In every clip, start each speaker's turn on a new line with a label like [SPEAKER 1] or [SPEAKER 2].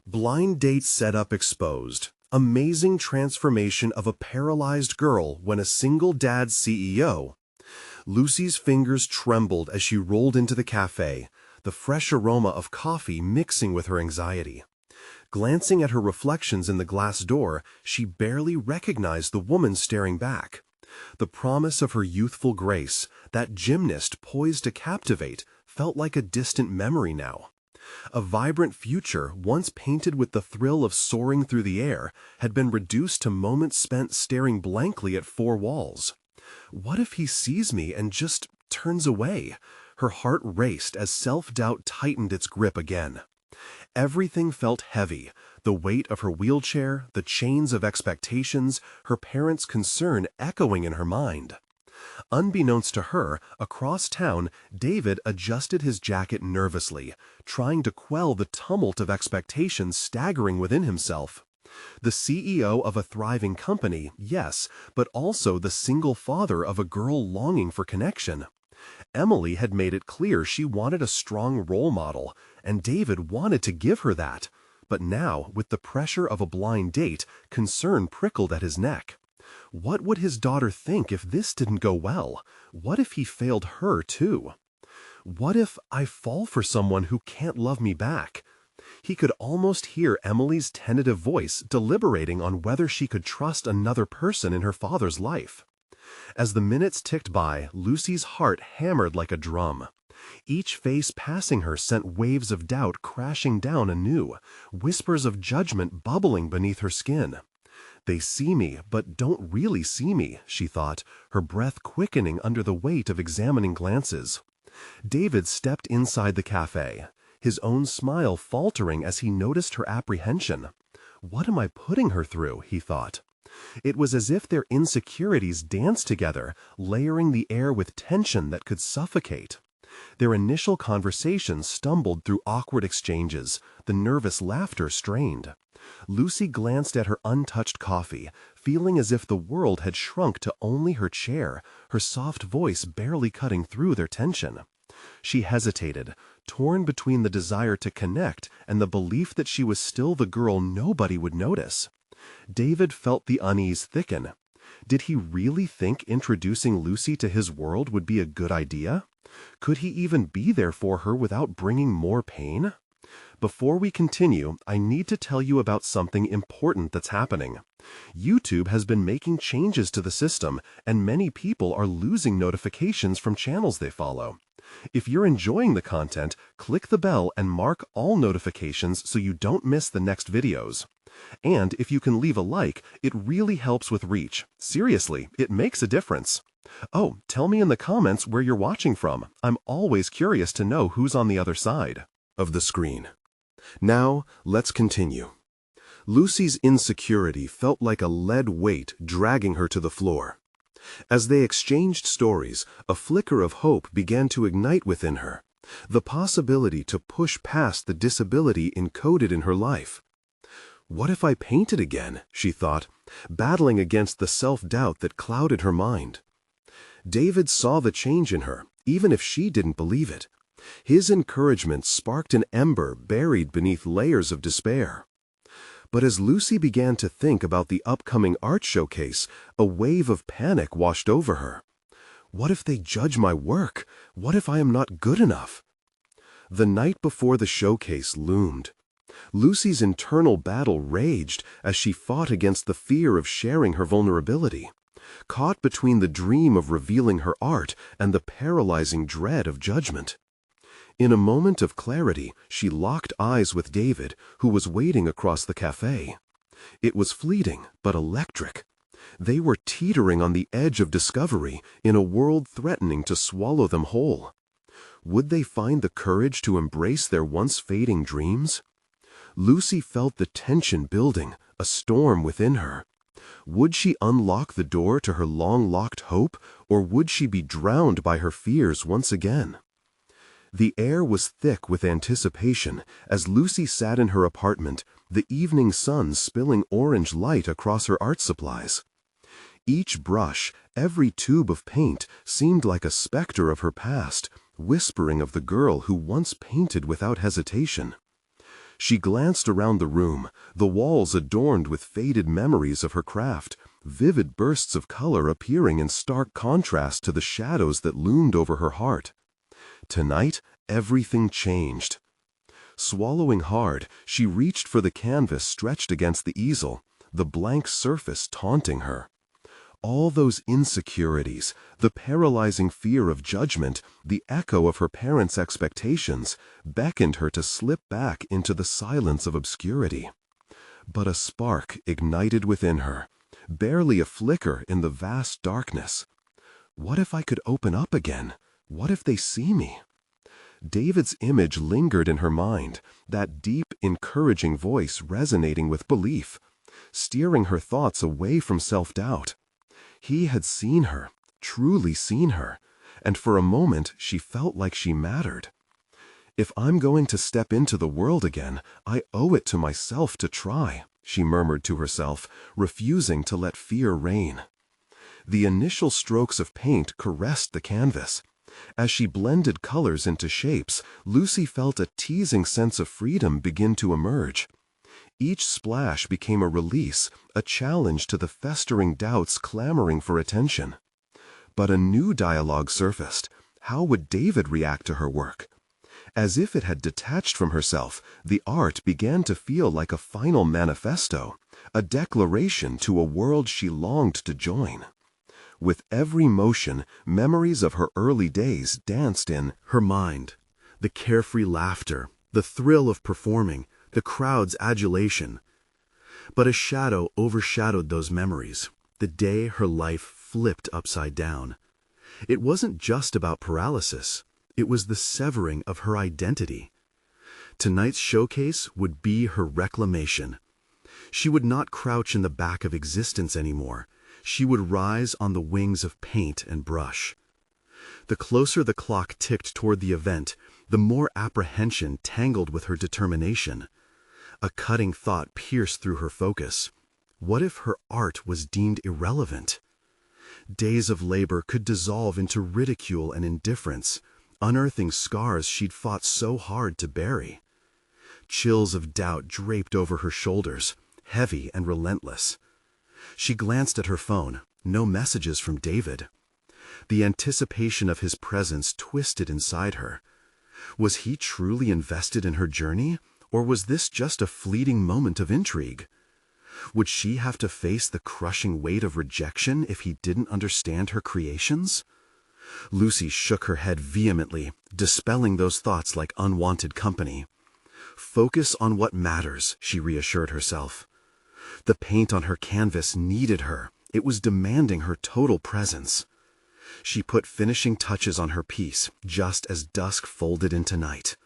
[SPEAKER 1] Blind date setup exposed. Amazing transformation of a paralyzed girl when a single dad CEO. Lucy's fingers trembled as she rolled into the cafe, the fresh aroma of coffee mixing with her anxiety. Glancing at her reflections in the glass door, she barely recognized the woman staring back. The promise of her youthful grace, that gymnast poised to captivate, felt like a distant memory now. A vibrant future, once painted with the thrill of soaring through the air, had been reduced to moments spent staring blankly at four walls. What if he sees me and just turns away? Her heart raced as self-doubt tightened its grip again. Everything felt heavy, the weight of her wheelchair, the chains of expectations, her parents' concern echoing in her mind. Unbeknownst to her, across town, David adjusted his jacket nervously, trying to quell the tumult of expectations staggering within himself. The CEO of a thriving company, yes, but also the single father of a girl longing for connection. Emily had made it clear she wanted a strong role model, and David wanted to give her that. But now, with the pressure of a blind date, concern prickled at his neck. What would his daughter think if this didn't go well? What if he failed her too? What if I fall for someone who can't love me back? He could almost hear Emily's tentative voice deliberating on whether she could trust another person in her father's life. As the minutes ticked by, Lucy's heart hammered like a drum. Each face passing her sent waves of doubt crashing down anew, whispers of judgment bubbling beneath her skin. They see me, but don't really see me, she thought, her breath quickening under the weight of examining glances. David stepped inside the cafe, his own smile faltering as he noticed her apprehension. What am I putting her through, he thought. It was as if their insecurities danced together, layering the air with tension that could suffocate. Their initial conversation stumbled through awkward exchanges, the nervous laughter strained. Lucy glanced at her untouched coffee, feeling as if the world had shrunk to only her chair, her soft voice barely cutting through their tension. She hesitated, torn between the desire to connect and the belief that she was still the girl nobody would notice. David felt the unease thicken. Did he really think introducing Lucy to his world would be a good idea? Could he even be there for her without bringing more pain? Before we continue, I need to tell you about something important that's happening. YouTube has been making changes to the system, and many people are losing notifications from channels they follow. If you're enjoying the content, click the bell and mark all notifications so you don't miss the next videos. And if you can leave a like, it really helps with reach. Seriously, it makes a difference. Oh, tell me in the comments where you're watching from. I'm always curious to know who's on the other side of the screen. Now, let's continue. Lucy's insecurity felt like a lead weight dragging her to the floor. As they exchanged stories, a flicker of hope began to ignite within her, the possibility to push past the disability encoded in her life. What if I painted again, she thought, battling against the self-doubt that clouded her mind. David saw the change in her, even if she didn't believe it. His encouragement sparked an ember buried beneath layers of despair. But as Lucy began to think about the upcoming art showcase, a wave of panic washed over her. What if they judge my work? What if I am not good enough? The night before the showcase loomed. Lucy's internal battle raged as she fought against the fear of sharing her vulnerability, caught between the dream of revealing her art and the paralyzing dread of judgment. In a moment of clarity, she locked eyes with David, who was waiting across the cafe. It was fleeting, but electric. They were teetering on the edge of discovery in a world threatening to swallow them whole. Would they find the courage to embrace their once fading dreams? Lucy felt the tension building, a storm within her. Would she unlock the door to her long-locked hope, or would she be drowned by her fears once again? The air was thick with anticipation as Lucy sat in her apartment, the evening sun spilling orange light across her art supplies. Each brush, every tube of paint, seemed like a specter of her past, whispering of the girl who once painted without hesitation. She glanced around the room, the walls adorned with faded memories of her craft, vivid bursts of color appearing in stark contrast to the shadows that loomed over her heart. Tonight, everything changed. Swallowing hard, she reached for the canvas stretched against the easel, the blank surface taunting her. All those insecurities, the paralyzing fear of judgment, the echo of her parents' expectations, beckoned her to slip back into the silence of obscurity. But a spark ignited within her, barely a flicker in the vast darkness. What if I could open up again? What if they see me? David's image lingered in her mind, that deep, encouraging voice resonating with belief, steering her thoughts away from self-doubt. He had seen her, truly seen her, and for a moment she felt like she mattered. If I'm going to step into the world again, I owe it to myself to try, she murmured to herself, refusing to let fear reign. The initial strokes of paint caressed the canvas. As she blended colors into shapes, Lucy felt a teasing sense of freedom begin to emerge. Each splash became a release, a challenge to the festering doubts clamoring for attention. But a new dialogue surfaced. How would David react to her work? As if it had detached from herself, the art began to feel like a final manifesto, a declaration to a world she longed to join. With every motion, memories of her early days danced in her mind. The carefree laughter, the thrill of performing, the crowd's adulation. But a shadow overshadowed those memories, the day her life flipped upside down. It wasn't just about paralysis. It was the severing of her identity. Tonight's showcase would be her reclamation. She would not crouch in the back of existence anymore. She would rise on the wings of paint and brush. The closer the clock ticked toward the event, the more apprehension tangled with her determination. A cutting thought pierced through her focus. What if her art was deemed irrelevant? Days of labor could dissolve into ridicule and indifference, unearthing scars she'd fought so hard to bury. Chills of doubt draped over her shoulders, heavy and relentless. She glanced at her phone. No messages from David. The anticipation of his presence twisted inside her. Was he truly invested in her journey, or was this just a fleeting moment of intrigue? Would she have to face the crushing weight of rejection if he didn't understand her creations? Lucy shook her head vehemently, dispelling those thoughts like unwanted company. Focus on what matters, she reassured herself. The paint on her canvas needed her. It was demanding her total presence. She put finishing touches on her piece, just as dusk folded into night.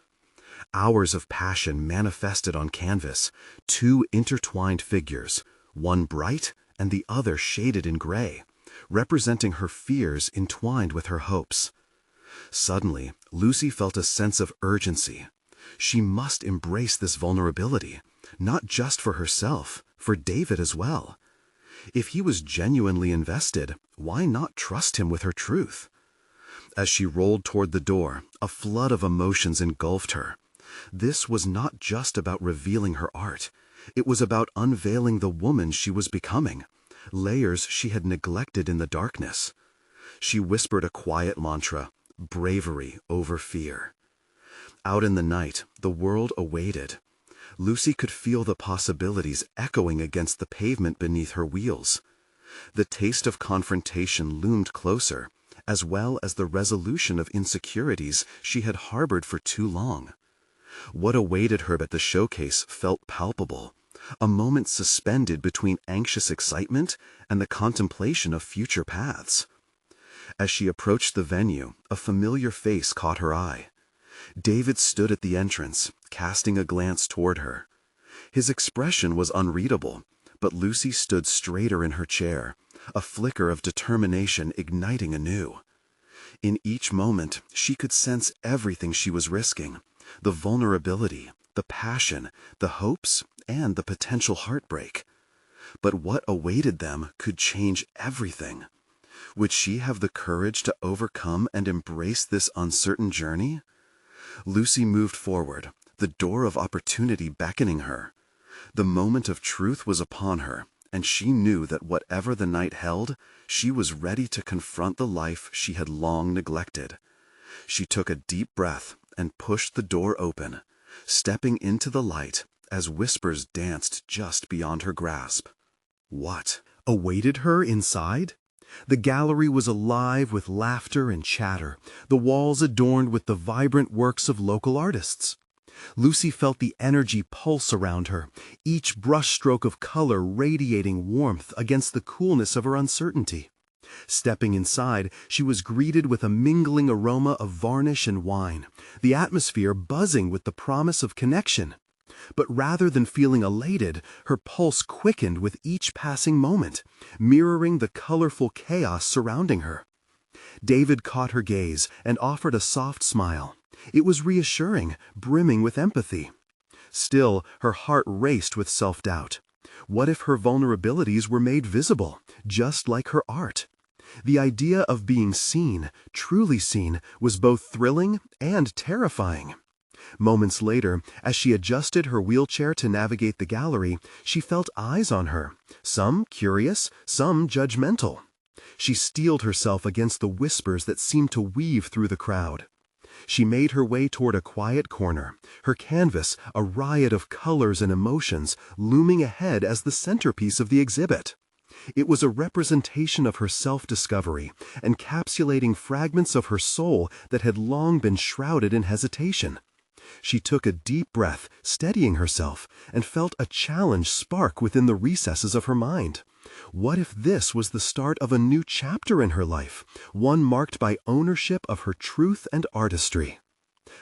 [SPEAKER 1] Hours of passion manifested on canvas, two intertwined figures, one bright and the other shaded in gray, representing her fears entwined with her hopes. Suddenly, Lucy felt a sense of urgency. She must embrace this vulnerability, not just for herself, for David as well. If he was genuinely invested, why not trust him with her truth? As she rolled toward the door, a flood of emotions engulfed her. This was not just about revealing her art. It was about unveiling the woman she was becoming, layers she had neglected in the darkness. She whispered a quiet mantra, bravery over fear. Out in the night, the world awaited. Lucy could feel the possibilities echoing against the pavement beneath her wheels. The taste of confrontation loomed closer, as well as the resolution of insecurities she had harbored for too long. What awaited her at the showcase felt palpable, a moment suspended between anxious excitement and the contemplation of future paths. As she approached the venue, a familiar face caught her eye. David stood at the entrance, casting a glance toward her. His expression was unreadable, but Lucy stood straighter in her chair, a flicker of determination igniting anew. In each moment, she could sense everything she was risking, the vulnerability, the passion, the hopes, and the potential heartbreak. But what awaited them could change everything. Would she have the courage to overcome and embrace this uncertain journey? Lucy moved forward,
[SPEAKER 2] the door of opportunity beckoning her. The moment of truth was upon her, and she knew that whatever the night held, she was ready to confront the life she had long neglected. She took a deep breath and pushed the door open, stepping into the light as whispers danced just beyond her grasp. What
[SPEAKER 1] awaited her inside? The gallery was alive with laughter and chatter, the walls adorned with the vibrant works of local artists. Lucy felt the energy pulse around her, each brushstroke of color radiating warmth against the coolness of her uncertainty. Stepping inside, she was greeted with a mingling aroma of varnish and wine, the atmosphere buzzing with the promise of connection. But rather than feeling elated, her pulse quickened with each passing moment, mirroring the colorful chaos surrounding her. David caught her gaze and offered a soft smile. It was reassuring, brimming with empathy. Still, her heart raced with self-doubt. What if her vulnerabilities were made visible, just like her art? The idea of being seen, truly seen, was both thrilling and terrifying. Moments later, as she adjusted her wheelchair to navigate the gallery, she felt eyes on her, some curious, some judgmental. She steeled herself against the whispers that seemed to weave through the crowd. She made her way toward a quiet corner, her canvas, a riot of colors and emotions, looming ahead as the centerpiece of the exhibit. It was a representation of her self-discovery, encapsulating fragments of her soul that had long been shrouded in hesitation. She took a deep breath, steadying herself, and felt a challenge spark within the recesses of her mind. What if this was the start of a new chapter in her life, one marked by ownership of her truth and artistry?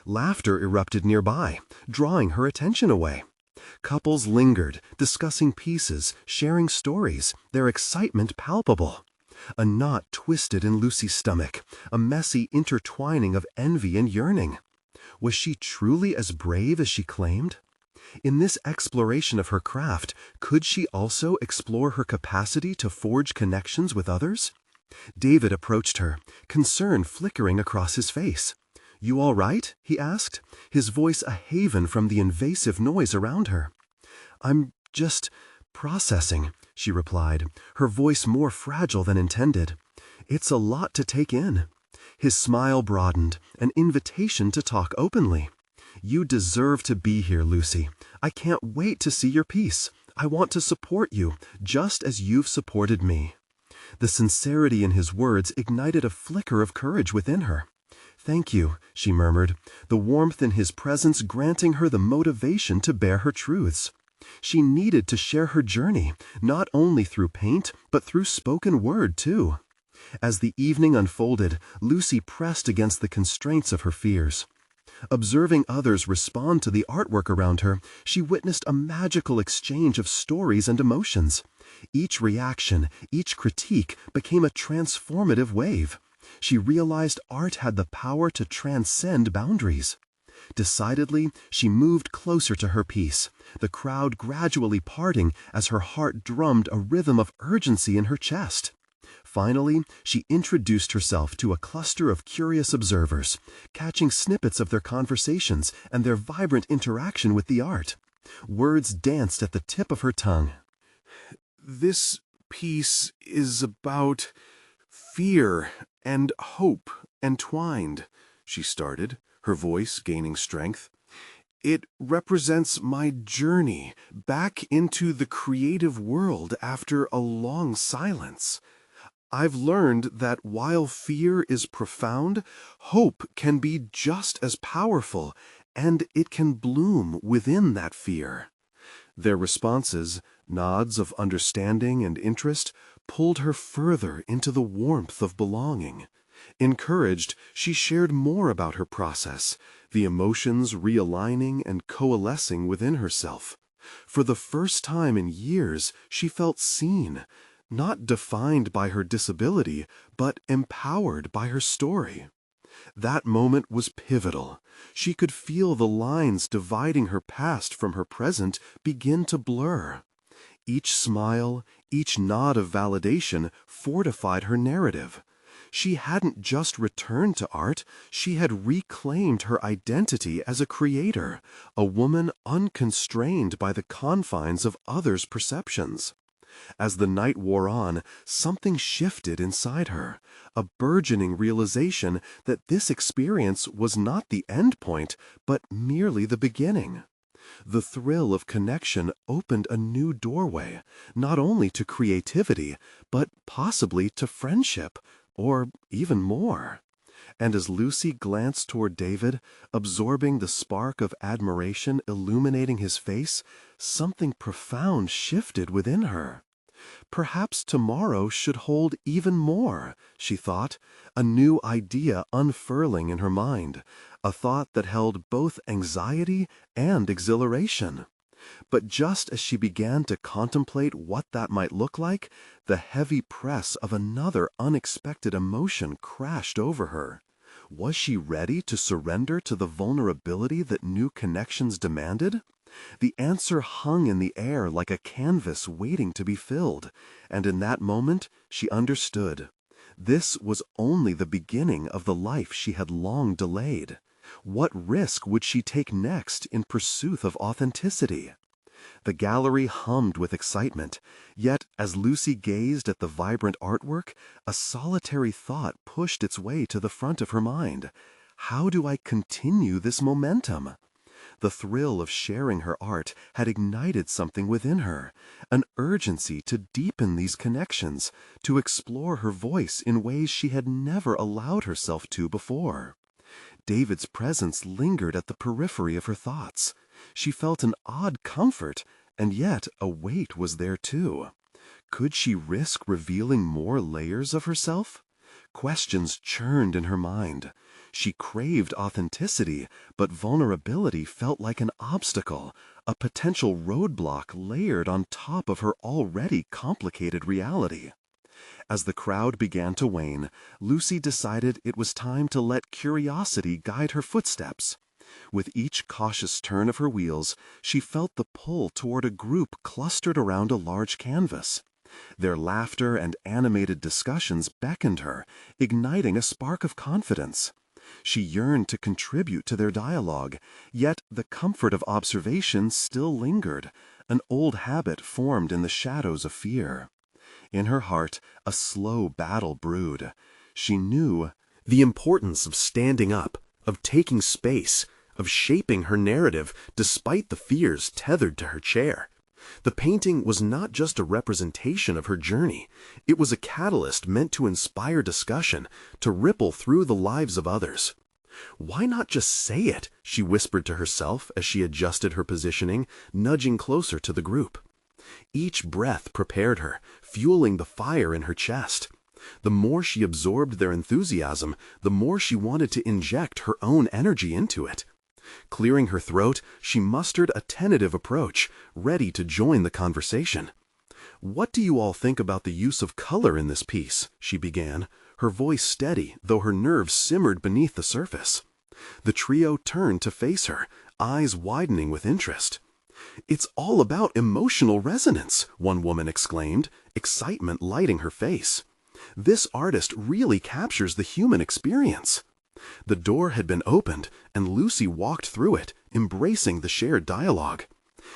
[SPEAKER 1] Laughter erupted nearby, drawing her attention away. Couples lingered, discussing pieces, sharing stories, their excitement palpable. A knot twisted in Lucy's stomach, a messy intertwining of envy and yearning. Was she truly as brave as she claimed? In this exploration of her craft, could she also explore her capacity to forge connections with others? David approached her, concern flickering across his face. "You all right?" he asked, his voice a haven from the invasive noise around her. "I'm just processing," she replied, her voice more fragile than intended. "It's a lot to take in." His smile broadened, an invitation to talk openly. "You deserve to be here, Lucy. I can't wait to see your piece. I want to support you, just as you've supported me." The sincerity in his words ignited a flicker of courage within her. "Thank you," she murmured, the warmth in his presence granting her the motivation to bear her truths. She needed to share her journey, not only through paint, but through spoken word, too. As the evening unfolded, Lucy pressed against the constraints of her fears. Observing others respond to the artwork around her, she witnessed a magical exchange of stories and emotions. Each reaction, each critique became a transformative wave. She realized art had the power to transcend boundaries. Decidedly, she moved closer to her piece, the crowd gradually parting as her heart drummed a rhythm of urgency in her chest. Finally, she introduced herself to a cluster of curious observers, catching snippets of their conversations and their vibrant interaction with the art. Words danced at the tip of her tongue.
[SPEAKER 3] "This piece is about fear and hope entwined," she started, her voice gaining strength. "It represents my journey back into the creative world after a long silence. I've learned that while fear is profound, hope can be just as powerful, and it can bloom within that fear." Their responses, nods of understanding and interest, pulled her further into the warmth of belonging. Encouraged, she shared more about her process, the emotions realigning and coalescing within herself. For the first time in years, she felt seen, not defined by her disability, but empowered by her story. That moment was pivotal. She could feel the lines dividing her past from her present begin to blur. Each smile, each nod of validation fortified her narrative. She hadn't just returned to art, she had reclaimed her identity as a creator, a woman unconstrained by the confines of others' perceptions. As the night wore on, something shifted inside her, a burgeoning realization that this experience was not the end point, but merely the beginning. The thrill of connection opened a new doorway, not only to creativity, but possibly to friendship, or even more. And as Lucy glanced toward David, absorbing the spark of admiration illuminating his face, something profound shifted within her. Perhaps tomorrow should hold even more, she thought, a new idea unfurling in her mind, a thought that held both anxiety and exhilaration. But just as she began to contemplate what that might look like, the heavy press of another unexpected emotion crashed over her. Was she ready to surrender to the vulnerability that new connections demanded? The answer hung in the air like a canvas waiting to be filled, and in that moment she understood. This was only the beginning of the life she had long delayed. What risk would she take next in pursuit of authenticity? The gallery hummed with excitement, yet as Lucy gazed at the vibrant artwork, a solitary thought pushed its way to the front of her mind. How do I continue this momentum? The thrill of sharing her art had ignited something within her, an urgency to deepen these connections, to explore her voice in ways she had never allowed herself to before. David's presence lingered at the periphery of her thoughts. She felt an odd comfort, and yet a weight was there too. Could she risk revealing more layers of herself? Questions churned in her mind. She craved authenticity, but vulnerability felt like an obstacle, a potential roadblock layered on top of her already complicated reality. As the crowd began to wane, Lucy decided it was time to let curiosity guide her footsteps. With each cautious turn of her wheels, she felt the pull toward a group clustered around a large canvas. Their laughter and animated discussions beckoned her, igniting a spark of confidence. She yearned to contribute to their dialogue, yet the comfort of observation still lingered, an old habit formed in the shadows of fear. In her heart, a slow battle brewed. She knew
[SPEAKER 1] The importance of standing up, of taking space, of shaping her narrative despite the fears tethered to her chair. The painting was not just a representation of her journey. It was a catalyst meant to inspire discussion, to ripple through the lives of others. Why not just say it? She whispered to herself as she adjusted her positioning, nudging closer to the group. Each breath prepared her, fueling the fire in her chest. The more she absorbed their enthusiasm, the more she wanted to inject her own energy into it. Clearing her throat, she mustered a tentative approach, ready to join the conversation. "What do you all think about the use of color in this piece?" she began, her voice steady, though her nerves simmered beneath the surface. The trio turned to face her, eyes widening with interest. "It's all about emotional resonance," one woman exclaimed, excitement lighting her face. "This artist really captures the human experience." The door had been opened, and Lucy walked through it, embracing the shared dialogue.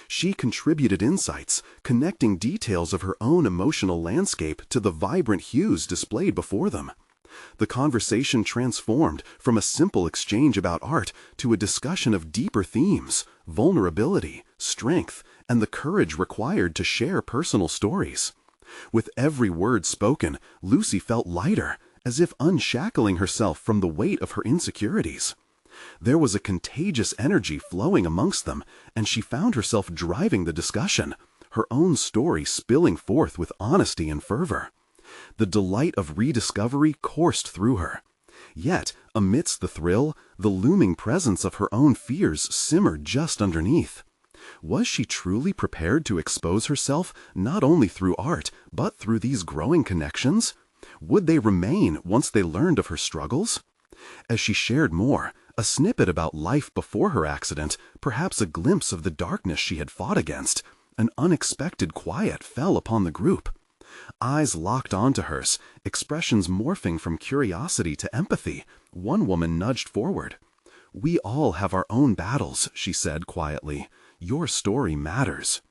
[SPEAKER 1] She contributed insights, connecting details of her own emotional landscape to the vibrant hues displayed before them. The conversation transformed from a simple exchange about art to a discussion of deeper themes, vulnerability, strength, and the courage required to share personal stories. With every word spoken, Lucy felt lighter, as if unshackling herself from the weight of her insecurities. There was a contagious energy flowing amongst them, and she found herself driving the discussion, her own story spilling forth with honesty and fervor. The delight of rediscovery coursed through her. Yet, amidst the thrill, the looming presence of her own fears simmered just underneath. Was she truly prepared to expose herself not only through art, but through these growing connections? Would they remain once they learned of her struggles? As she shared more, a snippet about life before her accident, perhaps a glimpse of the darkness she had fought against, an unexpected quiet fell upon the group.
[SPEAKER 2] Eyes locked onto hers, expressions morphing from curiosity to empathy. One woman nudged forward. "We all have our own battles," she said quietly. "Your story matters."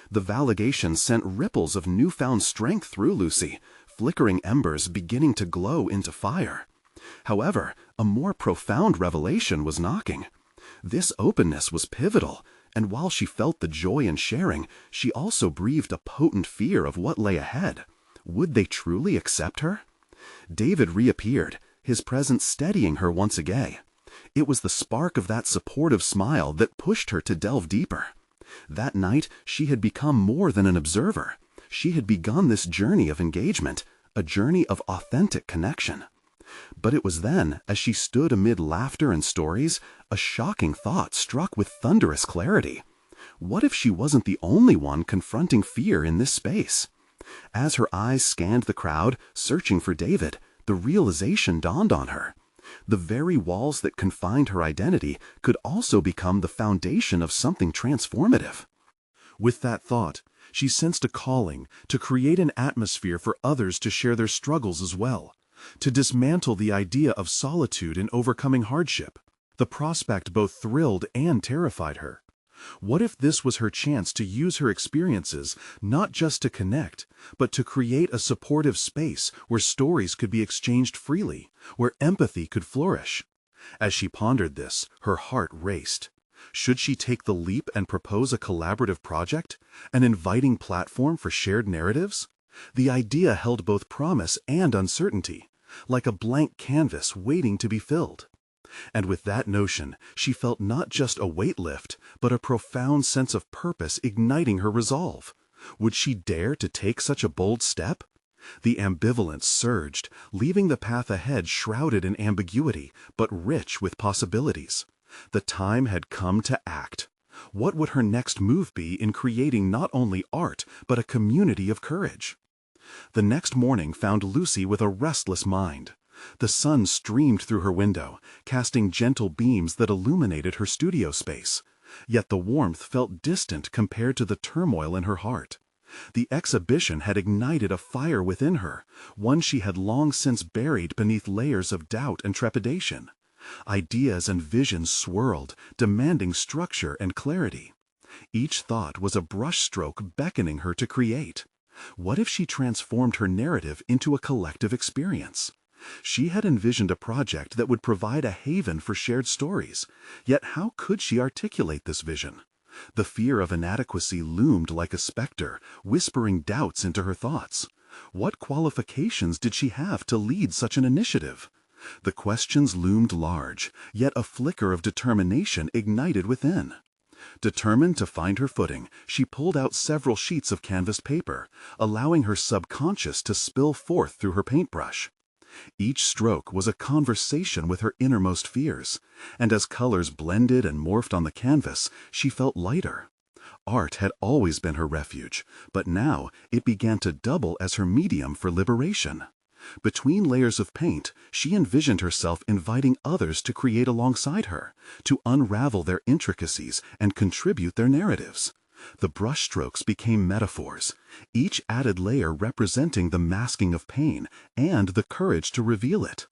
[SPEAKER 2] The validation sent ripples of newfound strength through Lucy, flickering embers beginning to glow into fire. However, a more profound revelation was knocking. This openness was pivotal, and while she felt the joy in sharing, she also breathed a potent fear of what lay ahead. Would they truly accept her? David reappeared, his presence steadying her once again. It was the spark of that supportive smile that pushed her to delve deeper. That night, she had become more than an observer. She had begun this journey of engagement, a journey of authentic connection. But it was then, as she stood amid laughter and stories, a shocking thought struck with thunderous clarity. What if she wasn't the only one confronting fear in this space? As her eyes scanned the crowd, searching for David, the realization dawned on her. The very walls that confined her identity could also become the foundation of something transformative.
[SPEAKER 3] With that thought, she sensed a calling to create an atmosphere for others to share their struggles as well, to dismantle the idea of solitude in overcoming hardship. The prospect both thrilled and terrified her. What if this was her chance to use her experiences not just to connect, but to create a supportive space where stories could be exchanged freely, where empathy could flourish? As she pondered this, her heart raced. Should she take the leap and propose a collaborative project, an inviting platform for shared narratives? The idea held both promise and uncertainty, like a blank canvas waiting to be filled. And with that notion, she felt not just a weight lift, but a profound sense of purpose igniting her resolve. Would she dare to take such a bold step? The ambivalence surged, leaving the path ahead shrouded in ambiguity, but rich with possibilities. The time had come to act. What would her next move be in creating not only art, but a community of courage? The next morning found Lucy with a restless mind. The sun streamed through her window, casting gentle beams that illuminated her studio space. Yet the warmth felt distant compared to the turmoil in her heart. The exhibition had ignited a fire within her, one she had long since buried beneath layers of doubt and trepidation. Ideas and visions swirled, demanding structure and clarity. Each thought was a brushstroke beckoning her to create. What if she transformed her narrative into a collective experience? She had envisioned a project that would provide a haven for shared stories, yet how could she articulate this vision? The fear of inadequacy loomed like a specter, whispering doubts into her thoughts. What qualifications did she have to lead such an initiative? The questions loomed large, yet a flicker of determination ignited within. Determined to find her footing, she pulled out several sheets of canvas paper, allowing her subconscious to spill forth through her paintbrush. Each stroke was a conversation with her innermost fears, and as colors blended and morphed on the canvas, she felt lighter. Art had always been her refuge, but now it began to double as her medium for liberation. Between layers of paint, she envisioned herself inviting others to create alongside her, to unravel their intricacies and contribute their narratives. The brushstrokes became metaphors, each added layer representing the masking of pain and the courage to reveal it.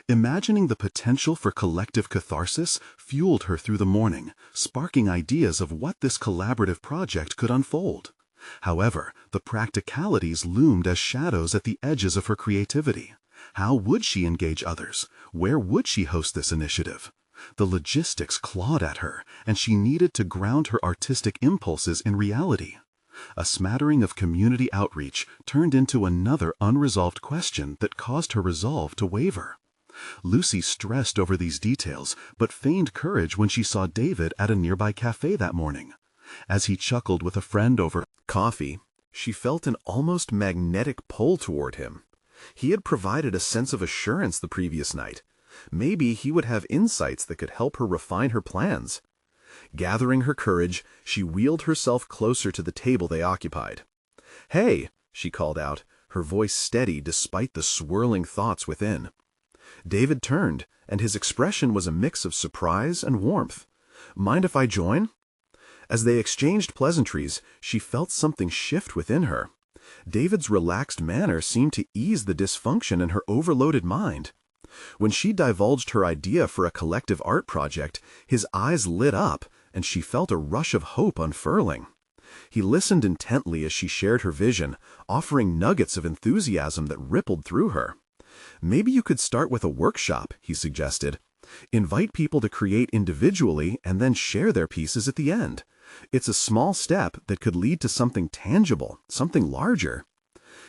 [SPEAKER 3] Imagining the potential for collective catharsis fueled her through the morning, sparking ideas of what this collaborative project could unfold. However, the practicalities loomed as shadows at the edges of her creativity. How would she engage others? Where would she host this initiative? The logistics clawed at her, and she needed to ground her artistic impulses in reality. A smattering of community outreach turned into another unresolved question that caused her resolve to waver. Lucy stressed over these details, but feigned courage when she saw David at a nearby cafe that morning. As he chuckled with a friend over
[SPEAKER 1] coffee, she felt an almost magnetic pull toward him. He had provided a sense of assurance the previous night. Maybe he would have insights that could help her refine her plans. Gathering her courage, she wheeled herself closer to the table they occupied. "Hey," she called out, her voice steady despite the swirling thoughts within. David turned, and his expression was a mix of surprise and warmth. "Mind if I join?" As they exchanged pleasantries, she felt something shift within her.
[SPEAKER 3] David's relaxed manner seemed to ease the dysfunction in her overloaded mind. When she divulged her idea for a collective art project, his eyes lit up, and she felt a rush of hope unfurling. He listened intently as she shared her vision, offering nuggets of enthusiasm that rippled through her. "Maybe you could start with a workshop," he suggested. "Invite people to create individually and then share their pieces at the end. It's a small step that could lead to something tangible, something larger."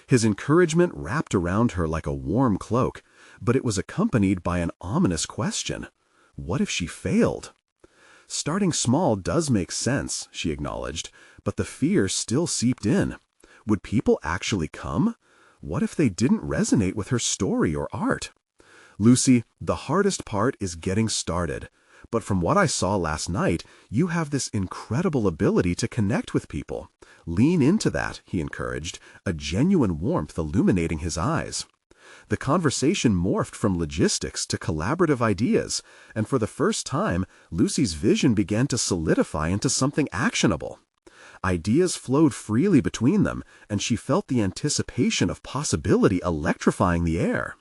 [SPEAKER 3] His encouragement wrapped around her like a warm cloak, but it was accompanied by an ominous question. What if she failed? "Starting small does make sense," she acknowledged, but the fear still seeped in. Would people actually come? What if they didn't resonate with her story or art? "Lucy, the hardest part is getting started. But from what I saw last night, you have this incredible ability to connect with people. Lean into that," he encouraged, a genuine warmth illuminating his eyes. The conversation morphed from logistics to collaborative ideas, and for the first time, Lucy's vision began to solidify into something actionable. Ideas flowed freely between them, and she felt the anticipation of possibility electrifying the air.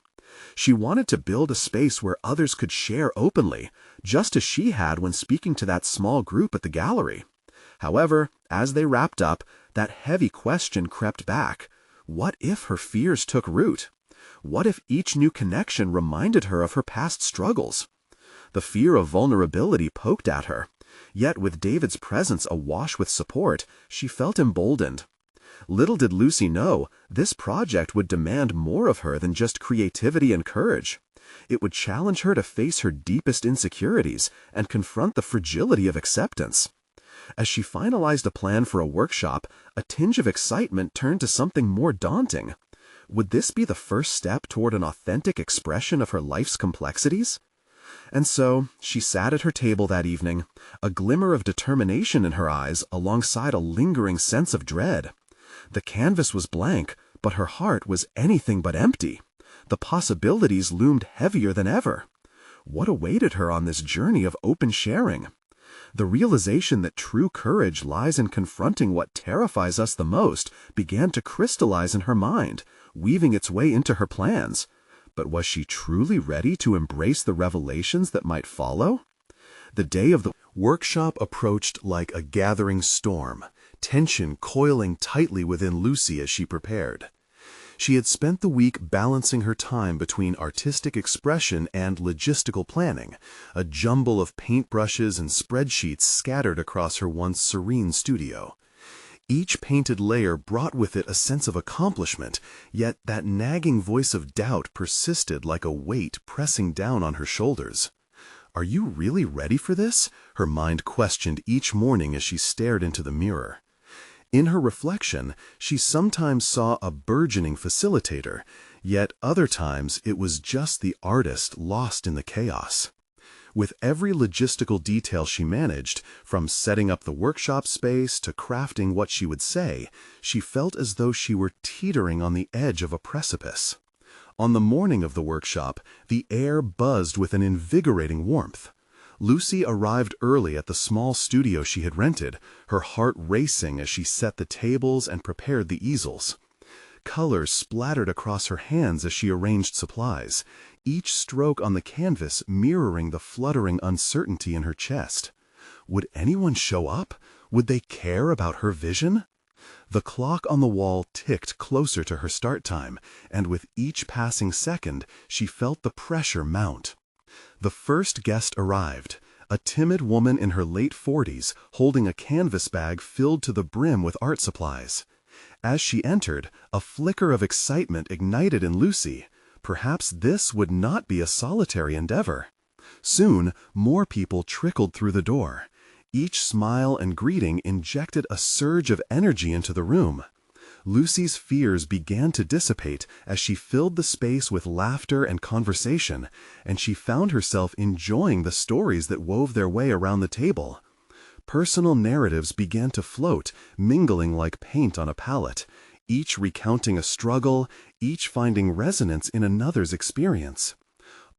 [SPEAKER 3] She wanted to build a space where others could share openly, just as she had when speaking to that small group at the gallery. However, as they wrapped up, that heavy question crept back. What if her fears took root? What if each new connection reminded her of her past struggles? The fear of vulnerability poked at her. Yet with David's presence awash with support, she felt emboldened. Little did Lucy know, this project would demand more of her than just creativity and courage. It would challenge her to face her deepest insecurities and confront the fragility of acceptance. As she finalized a plan for a workshop, a tinge of excitement turned to something more daunting. Would this be the first step toward an authentic expression of her life's complexities? And so, she sat at her table that evening, a glimmer of determination in her eyes alongside a lingering sense of dread. The canvas was blank, but her heart was anything but empty. The possibilities loomed heavier than ever. What awaited her on this journey of open sharing? The realization that true courage lies in confronting what terrifies us the most began to crystallize in her mind, weaving its way into her plans. But was she truly ready to embrace the revelations that might follow? The day of the workshop approached like a gathering storm, tension coiling tightly within Lucy as she prepared. She had spent the week balancing her time between artistic expression and logistical planning, a jumble of paintbrushes and spreadsheets scattered across her once serene studio. Each painted layer brought with it a sense of accomplishment, yet that nagging voice of doubt persisted like a weight pressing down on her shoulders. "Are you really ready for this?" her mind questioned each morning as she stared into the mirror. In her reflection, she sometimes saw a burgeoning facilitator, yet other times it was just the artist lost in the chaos. With every logistical detail she managed, from setting up the workshop space to crafting what she would say, she felt as though she were teetering on the edge of a precipice. On the morning of the workshop, the air buzzed with an invigorating warmth. Lucy arrived early at the small studio she had rented, her heart racing as she set the tables and prepared the easels. Colors splattered across her hands as she arranged supplies, each stroke on the canvas mirroring the fluttering uncertainty in her chest. Would anyone show up? Would they care about her vision? The clock on the wall ticked closer to her start time, and with each passing second, she felt the pressure mount. The first guest arrived, a timid woman in her late 40s holding a canvas bag filled to the brim with art supplies. As she entered, a flicker of excitement ignited in Lucy. Perhaps this would not be a solitary endeavor. Soon, more people trickled through the door. Each smile and greeting injected a surge of energy into the room. Lucy's fears began to dissipate as she filled the space with laughter and conversation, and she found herself enjoying the stories that wove their way around the table. Personal narratives began to float, mingling like paint on a palette, each recounting a struggle, each finding resonance in another's experience.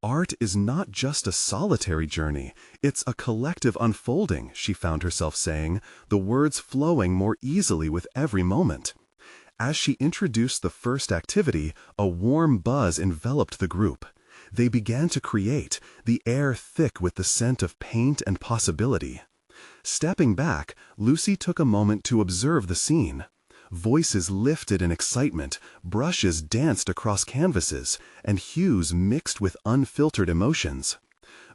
[SPEAKER 3] Art is not just a solitary journey, it's a collective unfolding, she found herself saying, the words flowing more easily with every moment.
[SPEAKER 2] As she introduced the first activity, a warm buzz enveloped the group. They began to create, the air thick with the scent of paint and possibility. Stepping back, Lucy took a moment to observe the scene. Voices lifted in excitement, brushes danced across canvases, and hues mixed with unfiltered emotions.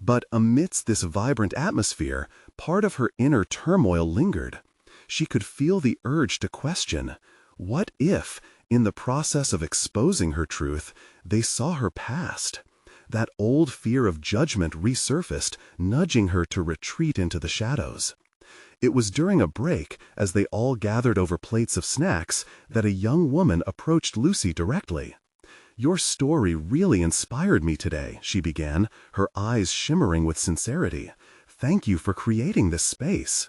[SPEAKER 2] But amidst this vibrant atmosphere, part of her inner turmoil lingered. She could feel the urge to question, what if, in the process of exposing her truth, they saw her past? That old fear of judgment resurfaced, nudging her to retreat into the shadows. It was during a break, as they all gathered over plates of snacks, that a young woman approached Lucy directly. "Your story really inspired me today," she began, her eyes shimmering with sincerity. "Thank you for creating this space."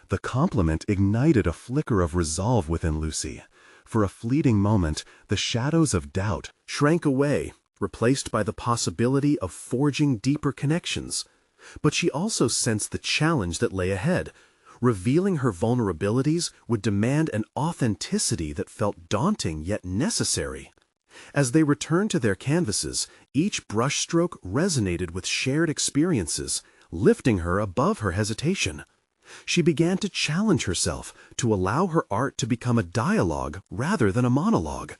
[SPEAKER 2] The compliment ignited a flicker of resolve within Lucy. For a fleeting moment, the shadows of doubt
[SPEAKER 3] shrank away, replaced by the possibility of forging deeper connections. But she also sensed the challenge that lay ahead. Revealing her vulnerabilities would demand an authenticity that felt daunting yet necessary. As they returned to their canvases, each brushstroke resonated with shared experiences, lifting her above her hesitation. She began to challenge herself, to allow her art to become a dialogue rather than a monologue.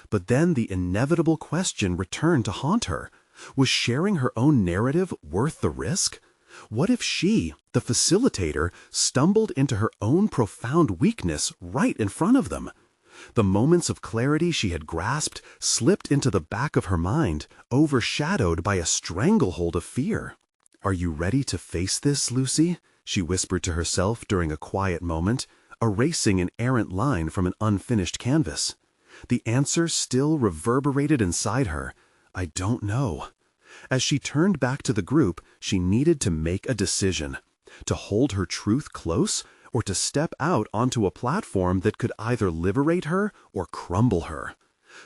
[SPEAKER 3] But then the inevitable question returned to haunt her. Was sharing her own narrative worth the risk? What if she, the facilitator, stumbled into her own profound weakness right in front of them? The moments of clarity she had grasped slipped into the back of her mind, overshadowed by a stranglehold of fear. "Are you ready to face this, Lucy?" she whispered to herself during a quiet moment, erasing an errant line from an unfinished canvas. The answer still reverberated inside her. "I don't know." As she turned back to the group, she needed to make a decision. To hold her truth close, or to step out onto a platform that could either liberate her or crumble her.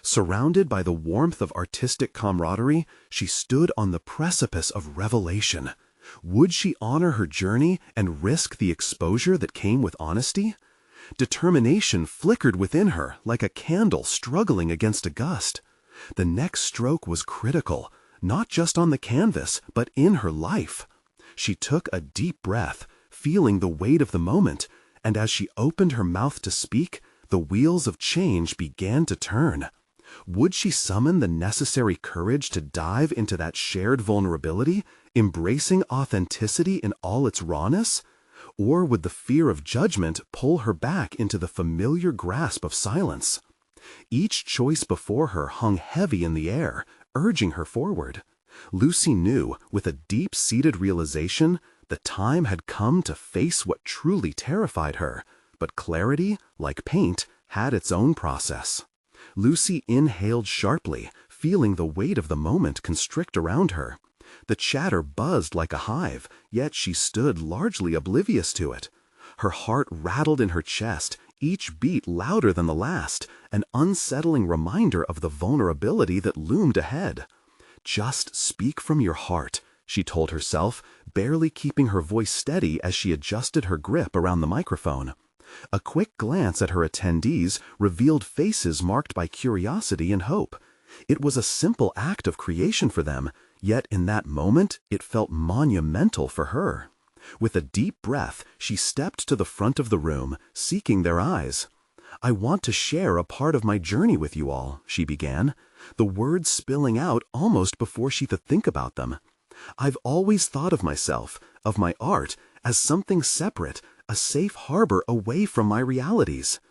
[SPEAKER 3] Surrounded by the warmth of artistic camaraderie, she stood on the precipice of revelation. Would she honor her journey and risk the exposure that came with honesty? Determination flickered within her like a candle struggling against a gust. The next stroke was critical, not just on the canvas, but in her life. She took a deep breath, feeling the weight of the moment, and as she opened her mouth to speak, the wheels of change began to turn. Would she summon the necessary courage to dive into that shared vulnerability, embracing authenticity in all its rawness? Or would the fear of judgment pull her back into the familiar grasp of silence? Each choice before her hung heavy in the air, urging her forward. Lucy knew, with a deep-seated realization, the time had come to face what truly terrified her, but clarity, like paint, had its own process. Lucy inhaled sharply, feeling the weight of the moment constrict around her. The chatter buzzed like a hive, yet she stood largely oblivious to it. Her heart rattled in her chest, each beat louder than the last, an unsettling reminder of the vulnerability that loomed ahead. "Just speak from your heart," she told herself, barely keeping her voice steady as she adjusted her grip around the microphone. A quick glance at her attendees revealed faces marked by curiosity and hope. It was a simple act of creation for them, yet in that moment it felt monumental for her. With a deep breath, she stepped to the front of the room, seeking their eyes. "I want to share a part of my journey with you all," she began, the words spilling out almost before she could think about them. "I've always thought of myself, of my art, as something separate, a safe harbor away from my realities."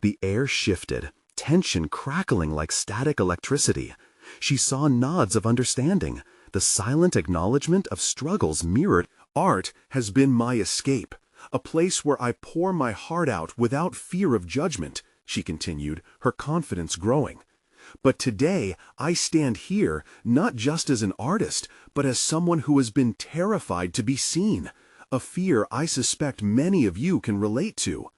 [SPEAKER 3] The air shifted, tension crackling like static electricity. She saw nods of understanding, the silent acknowledgement of struggles mirrored. "Art has been my escape, a place where I pour my heart out without fear of judgment," she continued, her confidence growing. "But today I stand here not just as an artist, but as someone who has been terrified to be seen, a fear I suspect many of you can relate to."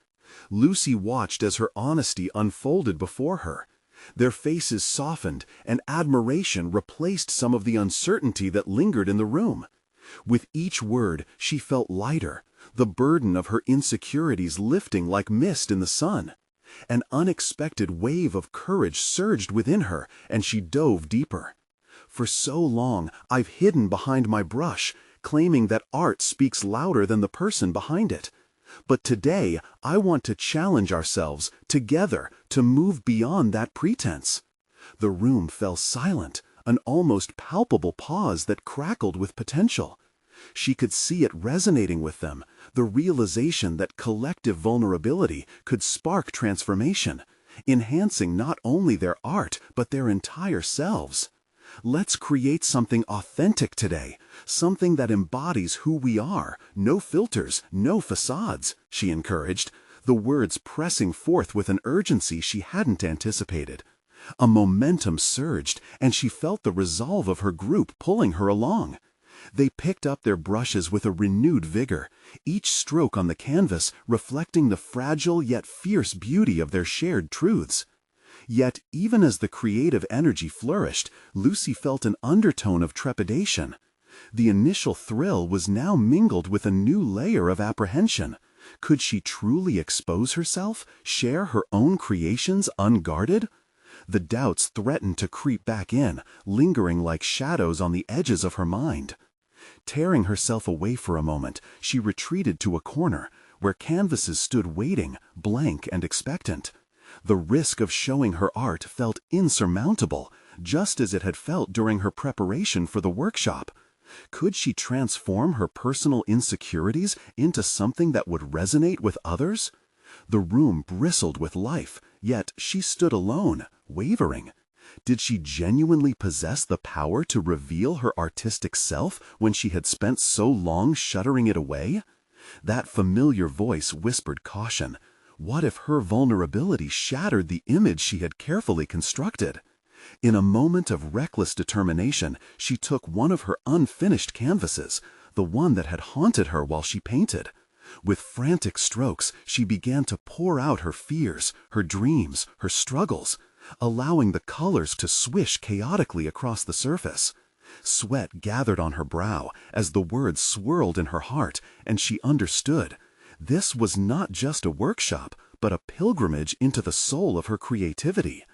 [SPEAKER 3] Lucy watched as her honesty unfolded before her. Their faces softened, and admiration replaced some of the uncertainty that lingered in the room. With each word, she felt lighter, the burden of her insecurities lifting like mist in the sun.
[SPEAKER 2] An unexpected wave of courage surged within her, and she dove deeper. For so long, I've hidden behind my brush, claiming that art speaks louder than the person behind it. But today, I want to challenge ourselves, together, to move beyond that pretense. The room fell silent, an almost palpable pause that crackled with potential. She could see it resonating with them, the realization that collective vulnerability could spark transformation, enhancing not only their art but their entire selves. Let's create something authentic today, something that embodies who we are, no filters, no facades, she encouraged, the words pressing forth with an urgency she hadn't anticipated. A momentum surged, and she felt the resolve of her group pulling her along. They picked up their brushes with a renewed vigor, each stroke on the canvas reflecting the fragile yet fierce beauty of their shared truths. Yet, even as the creative energy flourished, Lucy felt an undertone of trepidation. The initial thrill was now mingled with a new layer of apprehension. Could she truly expose herself, share her own creations unguarded? The doubts threatened to creep back in, lingering like shadows on the edges of her mind. Tearing herself away for a moment, she retreated to a corner, where canvases stood waiting, blank and expectant. The risk of showing her art felt insurmountable, just as it had felt during her preparation for the workshop. Could she transform her personal insecurities into something that would resonate with others? The room bristled with life, yet she stood alone, wavering. Did she genuinely possess the power to reveal her artistic self when she had spent so long shuttering it away? That familiar voice whispered caution. What if her vulnerability shattered the image she had carefully constructed? In a moment of reckless determination, she took one of her unfinished canvases, the one that had haunted her while she painted. With frantic strokes, she began to pour out her fears, her dreams, her struggles, allowing the colors to swish chaotically across the surface. Sweat gathered on her brow as the words swirled in her heart, and she understood. This was not just a workshop, but a pilgrimage into the soul of her creativity.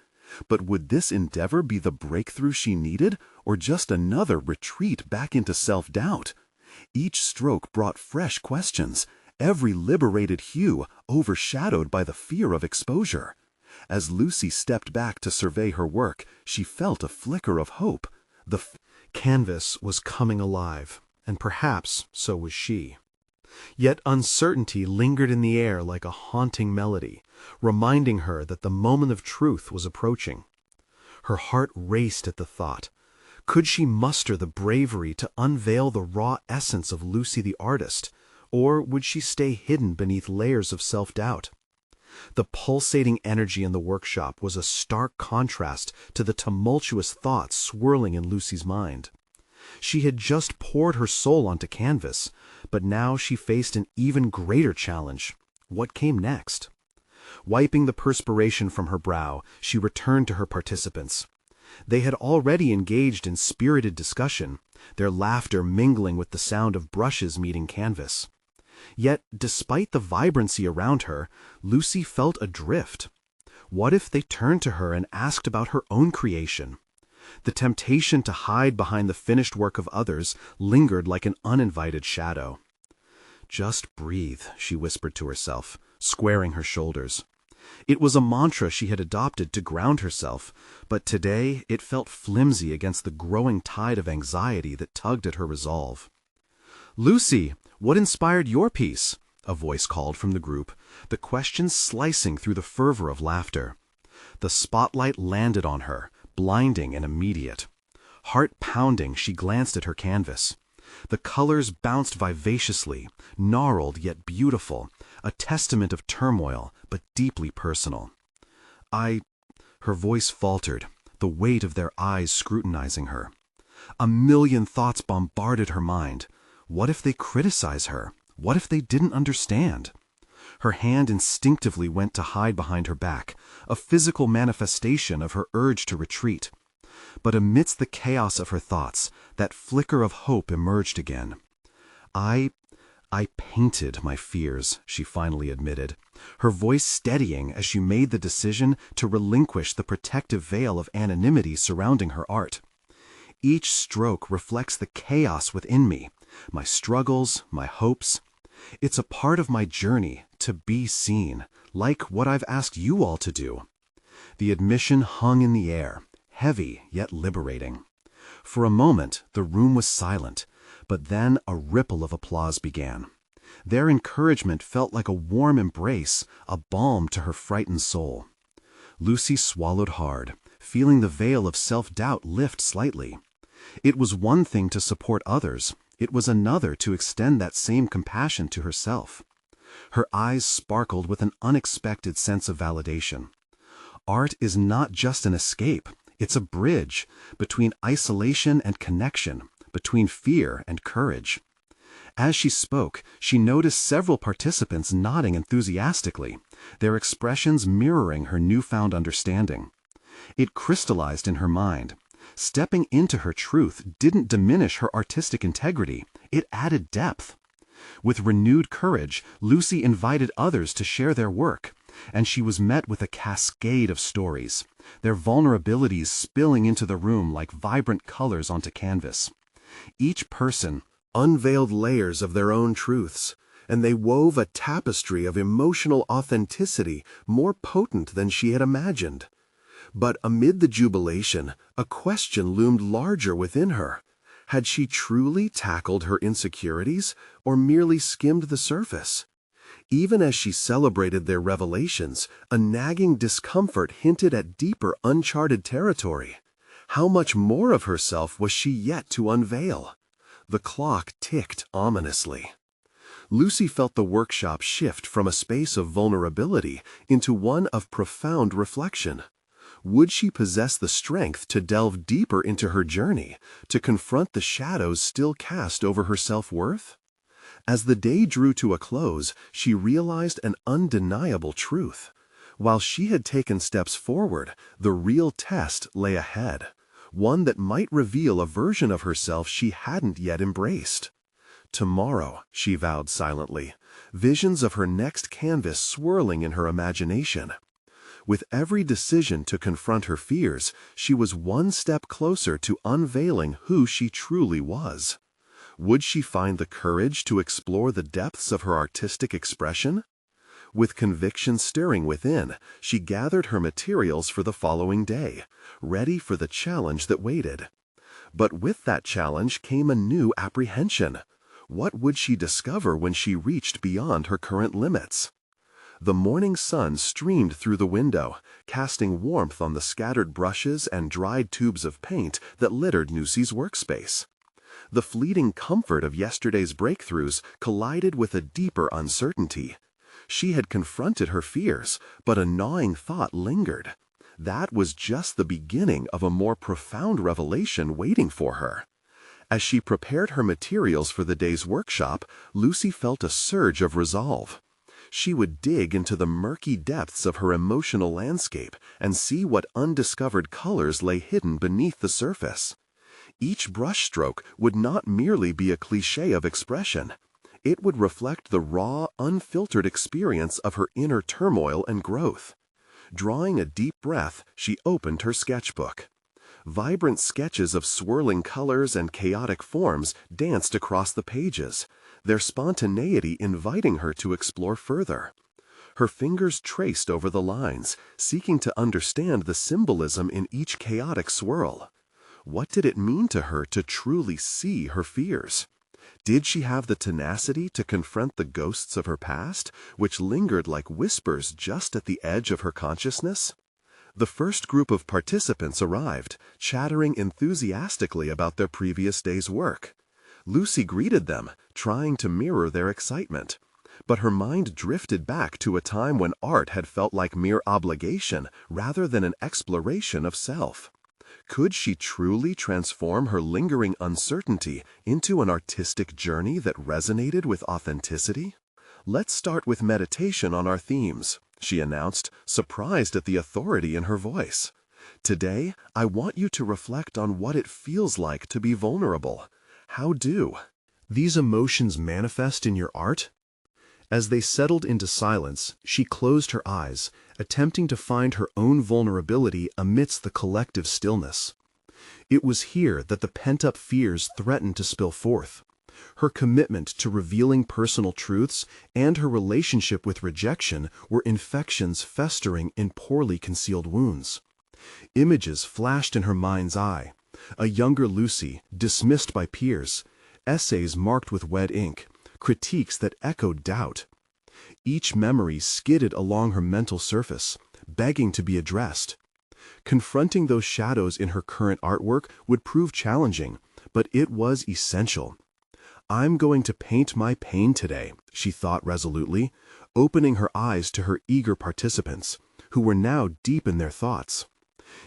[SPEAKER 2] But would this endeavor be the breakthrough she needed, or just another retreat back into self-doubt? Each stroke brought fresh questions, every liberated hue overshadowed by the fear of exposure. As Lucy stepped back to survey her work, she felt a flicker of hope. The
[SPEAKER 3] canvas was coming alive, and perhaps so was she. Yet uncertainty lingered in the air like a haunting melody, reminding her that the moment of truth was approaching. Her heart raced at the thought. Could she muster the bravery to unveil the raw essence of Lucy the artist, or would she stay hidden beneath layers of self-doubt? The pulsating energy in the workshop was a stark contrast to the tumultuous thoughts swirling in Lucy's mind. She had just poured her soul onto canvas, but now she faced an even greater challenge. What came next? Wiping the perspiration from her brow, she returned to her participants. They had already engaged in spirited discussion, their laughter mingling with the sound of brushes meeting canvas. Yet, despite the vibrancy around her, Lucy felt adrift. What if they turned to her and asked about her own creation? The temptation to hide behind the finished work of others lingered like an uninvited shadow. "Just breathe," she whispered to herself, squaring her shoulders. It was a mantra she had adopted to ground herself, but today it felt flimsy against the growing tide of anxiety that tugged at her resolve. "Lucy, what inspired your piece?" a voice called from the group, the question slicing through the fervor of laughter. The spotlight landed on her, blinding and immediate. Heart pounding, she glanced at her canvas. The colors bounced vivaciously, gnarled yet beautiful, a testament of turmoil, but deeply personal. Her voice faltered, the weight of their eyes scrutinizing her. A million thoughts bombarded her mind. What if they criticize her? What if they didn't understand? Her hand instinctively went to hide behind her back, a physical manifestation of her urge to retreat. But amidst the chaos of her thoughts, that flicker of hope emerged again.
[SPEAKER 2] I painted my fears, she finally admitted, her voice steadying as she made the decision to relinquish the protective veil of anonymity surrounding her art. Each stroke reflects the chaos within me, my struggles, my hopes. It's a part of my journey to be seen, like what I've asked you all to do. The admission hung in the air, heavy yet liberating. For a moment, the room was silent, but then a ripple of applause began. Their encouragement felt like a warm embrace, a balm to her frightened soul. Lucy swallowed hard, feeling the veil of self-doubt lift slightly. It was one thing to support others, it was another to extend that same compassion to herself. Her eyes sparkled with an unexpected sense of validation. Art is not just an escape, it's a bridge between isolation and connection, between fear and courage. As she spoke, she noticed several participants nodding enthusiastically, their expressions mirroring her newfound understanding. It crystallized in her mind. Stepping into her truth didn't diminish her artistic integrity, it added depth. With renewed courage, Lucy invited others to share their work, and she was met with a cascade of stories, their vulnerabilities spilling into the room like vibrant colors onto canvas. Each person
[SPEAKER 1] unveiled layers of their own truths, and they wove a tapestry of emotional authenticity more potent than she had imagined. But amid the jubilation, a question loomed larger within her. Had she truly tackled her insecurities, or merely skimmed the surface? Even as she celebrated their revelations, a nagging discomfort hinted at deeper, uncharted territory. How much more of herself was she yet to unveil? The clock ticked ominously. Lucy felt the workshop shift from a space of vulnerability into one of profound reflection. Would she possess the strength to delve deeper into her journey, to confront the shadows still cast over her self-worth? As the day drew to a close, she realized an undeniable truth. While she had taken steps forward, the real test lay ahead, one that might reveal a version of herself she hadn't yet embraced. Tomorrow, she vowed silently, visions of her next canvas swirling in her imagination. With every decision to confront her fears, she was one step closer to unveiling who she truly was. Would she find the courage to explore the depths of her artistic expression? With conviction stirring within, she gathered her materials for the following day, ready for the challenge that waited. But with that challenge came a new apprehension. What would she discover when she reached beyond her current limits? The morning sun streamed through the window, casting warmth on the scattered brushes and dried tubes of paint that littered Lucy's workspace. The fleeting comfort of yesterday's breakthroughs collided with a deeper uncertainty. She had confronted her fears, but a gnawing thought lingered. That was just the beginning of a more profound revelation waiting for her. As she prepared her materials for the day's workshop, Lucy felt a surge of resolve. She would dig into the murky depths of her emotional landscape and see what undiscovered colors lay hidden beneath the surface. Each brushstroke would not merely be a cliché of expression. It would reflect the raw, unfiltered experience of her inner turmoil and growth. Drawing a deep breath, she opened her sketchbook. Vibrant sketches of swirling colors and chaotic forms danced across the pages, their spontaneity inviting her to explore further. Her fingers traced over the lines, seeking to understand the symbolism in each chaotic swirl. What did it mean to her to truly see her fears? Did she have the tenacity to confront the ghosts of her past, which lingered like whispers just at the edge of her consciousness? The first group of participants arrived, chattering enthusiastically about their previous day's work. Lucy greeted them, trying to mirror their excitement. But her mind drifted back to a time when art had felt like mere obligation rather than an exploration of self. Could she truly transform her lingering uncertainty into an artistic journey that resonated with authenticity? "Let's start with meditation on our themes," she announced, surprised at the authority in her voice. "Today, I want you to reflect on what it feels like to be vulnerable. How do?" These emotions manifest in your art? As they settled into silence, she closed her eyes, attempting to find her own vulnerability amidst the collective stillness. It was here that the pent-up fears threatened to spill forth. Her commitment to revealing personal truths and her relationship with rejection were infections festering in poorly concealed wounds. Images flashed in her mind's eye. A younger Lucy, dismissed by peers, essays marked with red ink, critiques that echoed doubt. Each memory skidded along her mental surface, begging to be addressed. Confronting those shadows in her current artwork would prove challenging, but it was essential. "I'm going to paint my pain today," she thought resolutely, opening her eyes to her eager participants, who were now deep in their thoughts.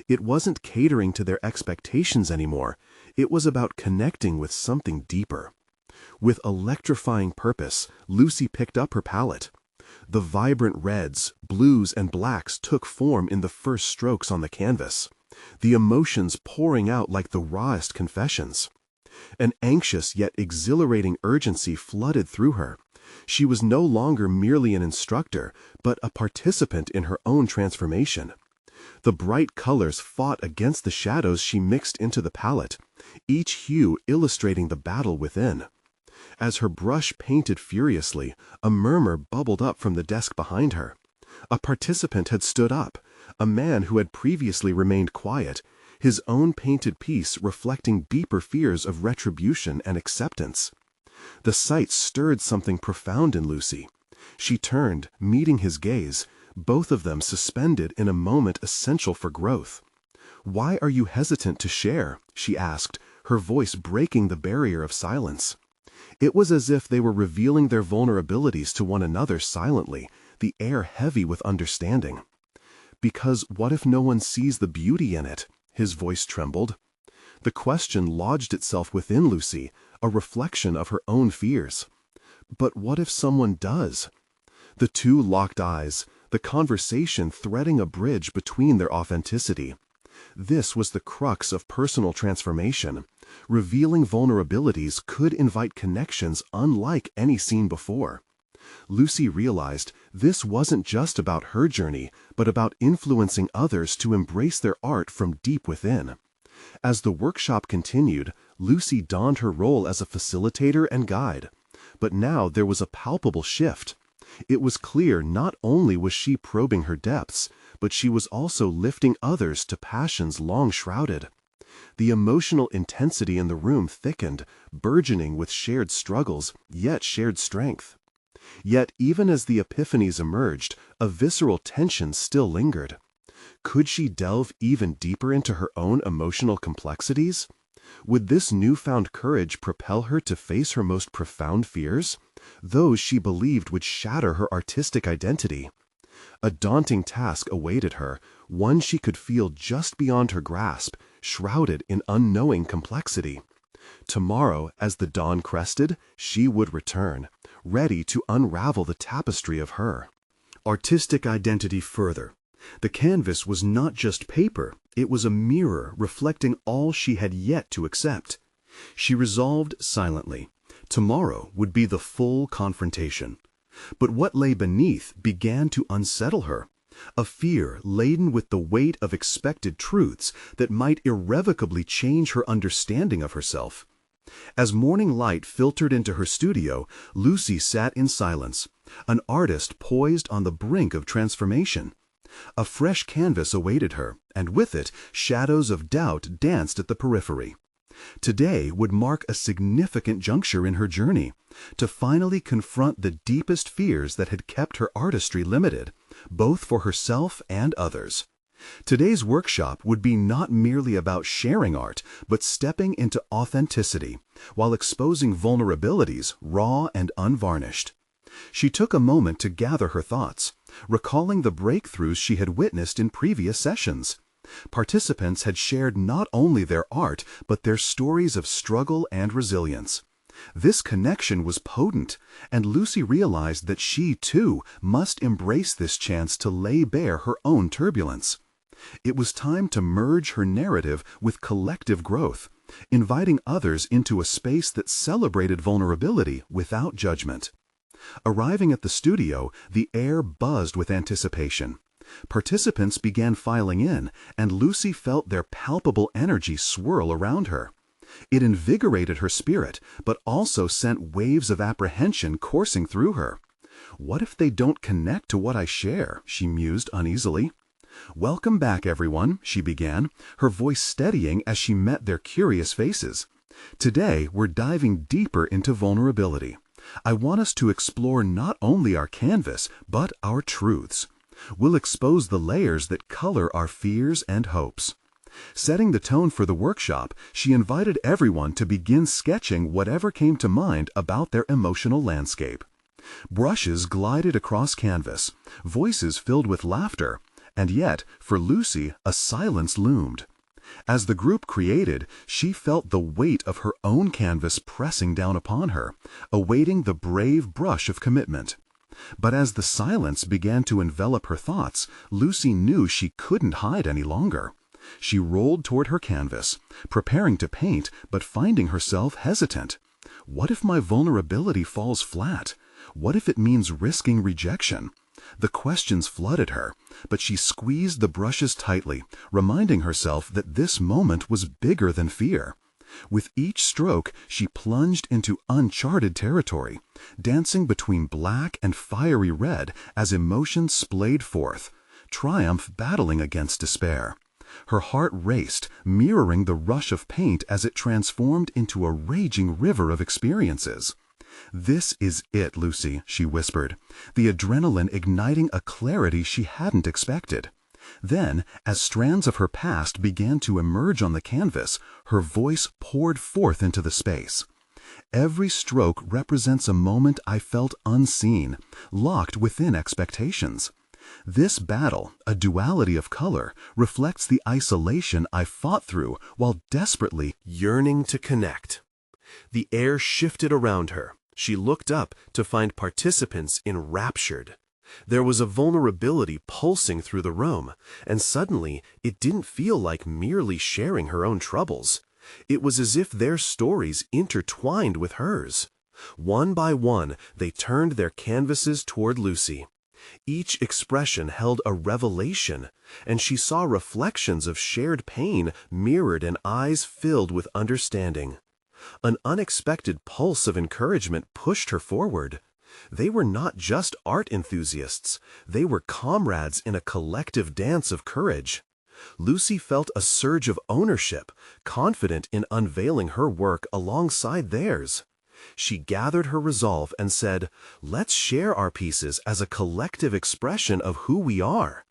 [SPEAKER 1] It wasn't catering to their expectations anymore. It was about connecting with something deeper. With electrifying purpose, Lucy picked up her palette. The vibrant reds, blues, and blacks took form in the first strokes on the canvas, the emotions pouring out like the rawest confessions. An anxious yet exhilarating urgency flooded through her. She was no longer merely an instructor, but a participant in her own transformation. The bright colors fought against the shadows she mixed into the palette, each hue illustrating the battle within. As her brush painted furiously, a murmur bubbled up from the desk behind her. A participant had stood up, a man who had previously remained quiet, his own painted piece reflecting deeper fears of retribution and acceptance. The sight stirred something profound in Lucy. She turned, meeting his gaze, both of them suspended in a moment essential for growth. "Why are you hesitant to share?" she asked, her voice breaking the barrier of silence. It was as if they were revealing their vulnerabilities to one another silently, the air heavy with understanding. "Because what if no one sees the beauty in it?" His voice trembled. The question lodged itself within Lucy, a reflection of her own fears. But what if someone does? The two locked eyes, the conversation threading a bridge between their authenticity. This was the crux of personal transformation. Revealing vulnerabilities could invite connections unlike any seen before. Lucy realized this wasn't just about her journey, but about influencing others to embrace their art from deep within. As the workshop continued, Lucy donned her role as a facilitator and guide. But now there was a palpable shift. It was clear not only was she probing her depths, but she was also lifting others to passions long shrouded. The emotional intensity in the room thickened, burgeoning with shared struggles, yet shared strength. Yet even as the epiphanies emerged, a visceral tension still lingered. Could she delve even deeper into her own emotional complexities? Would this newfound courage propel her to face her most profound fears, those she believed would shatter her artistic identity? A daunting task awaited her, one she could feel just beyond her grasp, shrouded in unknowing complexity. Tomorrow, as the dawn crested, she would return, ready to unravel the tapestry of her artistic identity further. The canvas was not just paper, it was a mirror reflecting all she had yet to accept. She resolved silently. Tomorrow would be the full confrontation. But what lay beneath began to unsettle her. A fear laden with the weight of expected truths that might irrevocably change her understanding of herself. As morning light filtered into her studio, Lucy sat in silence, an artist poised on the brink of transformation. A fresh canvas awaited her, and with it, shadows of doubt danced at the periphery. Today would mark a significant juncture in her journey, to finally confront the deepest fears that had kept her artistry limited, both for herself and others. Today's workshop would be not merely about sharing art, but stepping into authenticity, while exposing vulnerabilities raw and unvarnished. She took a moment to gather her thoughts, recalling the breakthroughs she had witnessed in previous sessions. Participants had shared not only their art, but their stories of struggle and resilience. This connection was potent, and Lucy realized that she, too, must embrace this chance to lay bare her own turbulence. It was time to merge her narrative with collective growth,
[SPEAKER 2] inviting others into a space that celebrated vulnerability without judgment. Arriving at the studio, the air buzzed with anticipation. Participants began filing in, and Lucy felt their palpable energy swirl around her. It invigorated her spirit, but also sent waves of apprehension coursing through her. "What if they don't connect to what I share?" she mused uneasily. "Welcome back, everyone," she began, her voice steadying as she met their curious faces. "Today, we're diving deeper into vulnerability. I want us to explore not only our canvas, but our truths. We'll expose the layers that color our fears and hopes." Setting the tone for the workshop, she invited everyone to begin sketching whatever came to mind about their emotional landscape. Brushes glided across canvas, voices filled with laughter, and yet, for Lucy, a silence loomed. As the group created, she felt the weight of her own canvas pressing down upon her, awaiting the brave brush of commitment. But as the silence began to envelop her thoughts, Lucy knew she couldn't hide any longer. She rolled toward her canvas, preparing to paint, but finding herself hesitant. What if my vulnerability falls flat? What if it means risking rejection? The questions flooded her, but she squeezed the brushes tightly, reminding herself that this moment was bigger than fear. With each stroke, she plunged into uncharted territory, dancing between black and fiery red as emotions splayed forth, triumph battling against despair. Her heart raced, mirroring the rush of paint as it transformed into a raging river of experiences. "This is it, Lucy," she whispered, the adrenaline igniting a clarity she hadn't expected. Then, as strands of her past began to emerge on the canvas, her voice poured forth into the space. "Every stroke represents a moment I felt unseen, locked within expectations. This battle, a duality of color, reflects the isolation I fought through while desperately
[SPEAKER 1] yearning to connect." The air shifted around her. She looked up to find participants enraptured. There was a vulnerability pulsing through the room, and suddenly it didn't feel like merely sharing her own troubles. It was as if their stories intertwined with hers. One by one, they turned their canvases toward Lucy. Each expression held a revelation, and she saw reflections of shared pain mirrored in eyes filled with understanding. An unexpected pulse of encouragement pushed her forward. They were not just art enthusiasts, they were comrades in a collective dance of courage. Lucy felt a surge of ownership, confident in unveiling her work alongside theirs. She gathered her resolve and said, "Let's share our pieces as a collective expression of who we are."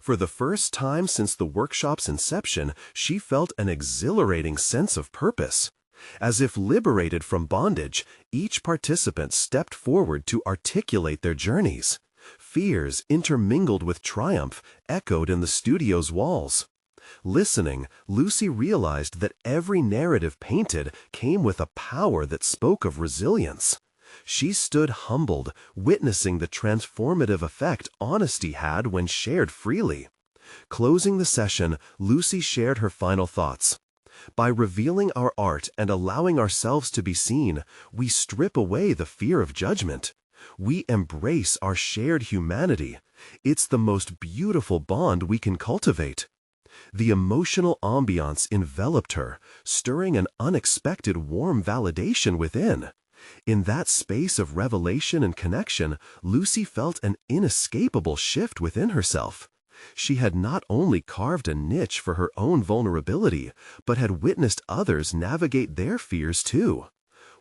[SPEAKER 1] For the first time since the workshop's inception, she felt an exhilarating sense of purpose. As if liberated from bondage, each participant stepped forward to articulate their journeys. Fears intermingled with triumph echoed in the studio's walls. Listening, Lucy realized that every narrative painted came with a power that spoke of resilience. She stood humbled, witnessing the transformative effect honesty had when shared freely. Closing the session, Lucy shared her final thoughts. "By revealing our art and allowing ourselves to be seen, we strip away the fear of judgment. We embrace our shared humanity. It's the most beautiful bond we can cultivate." The emotional ambiance enveloped her, stirring an unexpected warm validation within. In that space of revelation and connection, Lucy felt an inescapable shift within herself. She had not only carved a niche for her own vulnerability, but had witnessed others navigate their fears too.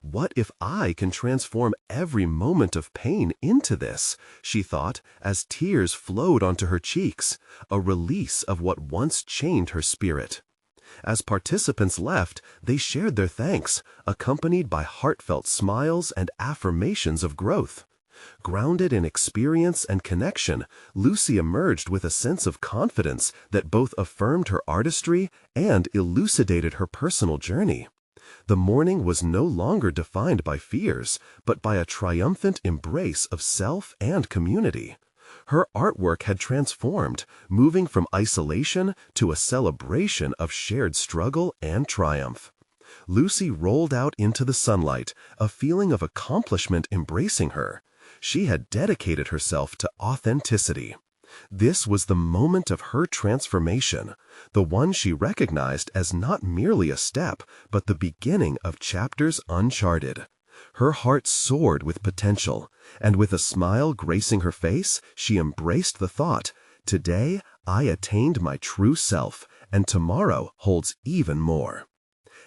[SPEAKER 1] "What if I can transform every moment of pain into this?" she thought, as tears flowed onto her cheeks, a release of what once chained her spirit. As participants left, they shared their thanks, accompanied by heartfelt smiles and affirmations of growth. Grounded in experience and connection, Lucy emerged with a sense of confidence that both affirmed her artistry and elucidated her personal journey. The morning was no longer defined by fears, but by a triumphant embrace of self and community. Her artwork had transformed, moving from isolation to a celebration of shared struggle and triumph. Lucy rolled out into the sunlight, a feeling of accomplishment embracing her. She had dedicated herself to authenticity. This was the moment of her transformation, the one she recognized as not merely a step, but the beginning of chapters uncharted. Her heart soared with potential, and with a smile gracing her face, she embraced the thought, "Today, I attained my true self, and tomorrow holds even more."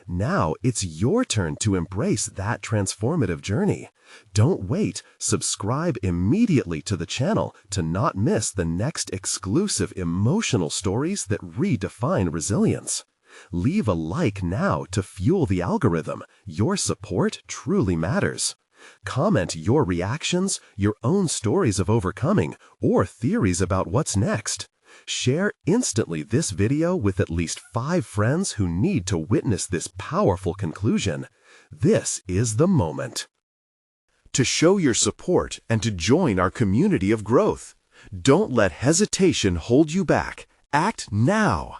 [SPEAKER 1] Now it's your turn to embrace that transformative journey. Don't wait. Subscribe immediately to the channel to not miss the next exclusive emotional stories that redefine resilience. Leave a like now to fuel the algorithm. Your support truly matters. Comment your reactions, your own stories of overcoming, or theories about what's next. Share instantly this video with at least 5 friends who need to witness this powerful conclusion. This is the moment. To show your support and to join our community of growth, don't let hesitation hold you back. Act now.